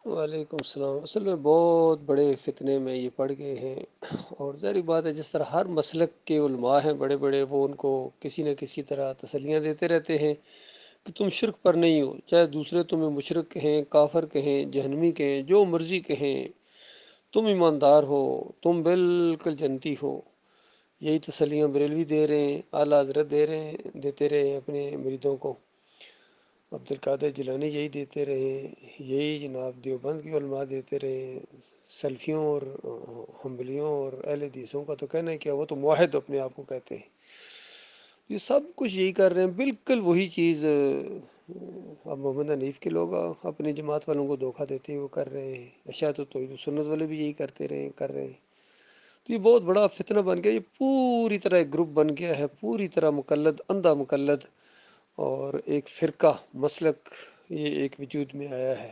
وعلیکم السلام۔ اصل میں بہت بڑے فتنے میں یہ پڑ گئے ہیں، اور ظاہری بات ہے جس طرح ہر مسلک کے علماء ہیں بڑے بڑے، وہ ان کو کسی نہ کسی طرح تسلیاں دیتے رہتے ہیں کہ تم شرک پر نہیں ہو، چاہے دوسرے تمہیں مشرک کہیں، کافر کہیں، جہنمی کہیں، جو مرضی کہیں، تم ایماندار ہو، تم بالکل جنتی ہو۔ یہی تسلیاں بریلوی دے رہے ہیں، اعلیٰ حضرت دے رہے ہیں، دیتے رہے ہیں اپنے مریدوں کو، عبد القادر جیلانی یہی دیتے رہے، یہی جناب دیوبند کی علماء دیتے رہے، سلفیوں اور حنبلیوں اور اہل حدیثوں کا تو کہنا ہے کہ وہ تو موحد اپنے آپ کو کہتے ہیں۔ یہ سب کچھ یہی کر رہے ہیں، بالکل وہی چیز اب محمد حنیف کے لوگ اپنی جماعت والوں کو دھوکہ دیتے ہوئے وہ کر رہے ہیں، اشاعت و توحید و سنت والے بھی یہی کرتے رہے کر رہے ہیں۔ تو یہ بہت بڑا فتنہ بن گیا، یہ پوری طرح ایک گروپ بن گیا ہے، پوری طرح مقلد، اندھا مقلد، اور ایک فرقہ مسلک یہ ایک وجود میں آیا ہے،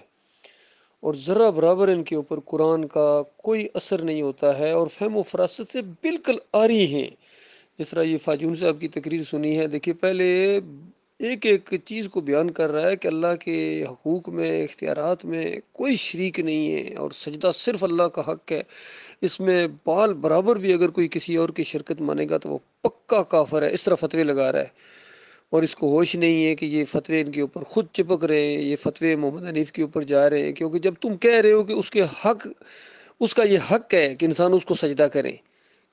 اور ذرہ برابر ان کے اوپر قرآن کا کوئی اثر نہیں ہوتا ہے، اور فہم و فراست سے بالکل آری ہیں۔ جس طرح یہ فاجون صاحب کی تقریر سنی ہے، دیکھیے پہلے ایک ایک چیز کو بیان کر رہا ہے کہ اللہ کے حقوق میں، اختیارات میں کوئی شریک نہیں ہے، اور سجدہ صرف اللہ کا حق ہے، اس میں بال برابر بھی اگر کوئی کسی اور کی شرکت مانے گا تو وہ پکا کافر ہے، اس طرح فتوے لگا رہا ہے، اور اس کو ہوش نہیں ہے کہ یہ فتوے ان کے اوپر خود چپک رہے ہیں، یہ فتوے محمد حنیف کے اوپر جا رہے ہیں، کیونکہ جب تم کہہ رہے ہو کہ اس کے حق، اس کا یہ حق ہے کہ انسان اس کو سجدہ کریں،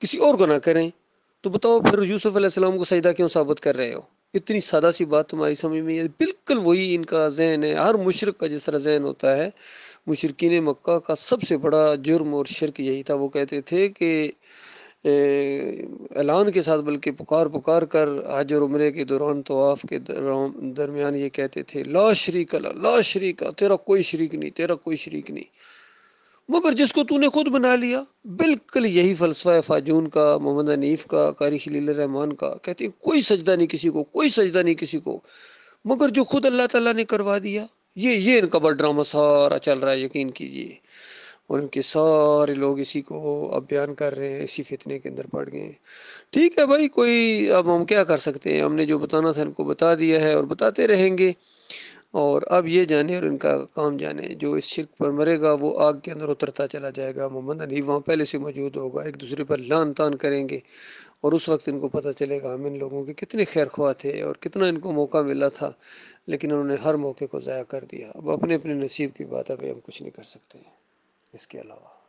کسی اور کو نہ کریں، تو بتاؤ پھر یوسف علیہ السلام کو سجدہ کیوں ثابت کر رہے ہو؟ اتنی سادہ سی بات تمہاری سمجھ میں ہے، بالکل وہی ان کا ذہن ہے، ہر مشرک کا جس طرح ذہن ہوتا ہے۔ مشرکین مکہ کا سب سے بڑا جرم اور شرک یہی تھا، وہ کہتے تھے کہ اعلان کے ساتھ، بلکہ پکار پکار کر حج اور عمرے کے دوران، طواف کے درمیان یہ کہتے تھے لا شریک اللہ، لا شریک، تیرا کوئی شریک نہیں، تیرا کوئی شریک نہیں، مگر جس کو تو نے خود بنا لیا۔ بالکل یہی فلسفہ ہے فاجون کا، محمد حنیف کا، قاری خلیل الرحمن کا، کہتے ہیں کوئی سجدہ نہیں کسی کو، کوئی سجدہ نہیں کسی کو، مگر جو خود اللہ تعالیٰ نے کروا دیا۔ یہ ان کا بڑا ڈرامہ سارا چل رہا ہے، یقین کیجئے، اور ان کے سارے لوگ اسی کو اب بیان کر رہے ہیں، اسی فتنے کے اندر پڑ گئے ہیں۔ ٹھیک ہے بھائی، کوئی اب ہم کیا کر سکتے ہیں، ہم نے جو بتانا تھا ان کو بتا دیا ہے، اور بتاتے رہیں گے، اور اب یہ جانے اور ان کا کام جانے، جو اس شرک پر مرے گا وہ آگ کے اندر اترتا چلا جائے گا۔ محمد حنیف وہاں پہلے سے موجود ہوگا، ایک دوسرے پر لعن طعن کریں گے، اور اس وقت ان کو پتہ چلے گا ہم ان لوگوں کے کتنے خیر خواہ تھے، اور کتنا ان کو موقع ملا تھا، لیکن انہوں نے ہر موقع کو ضائع کر دیا۔ اب اپنے اپنے نصیب کی بات ہے، ابھی ہم کچھ نہیں کر سکتے ہیں اس کے علاوہ۔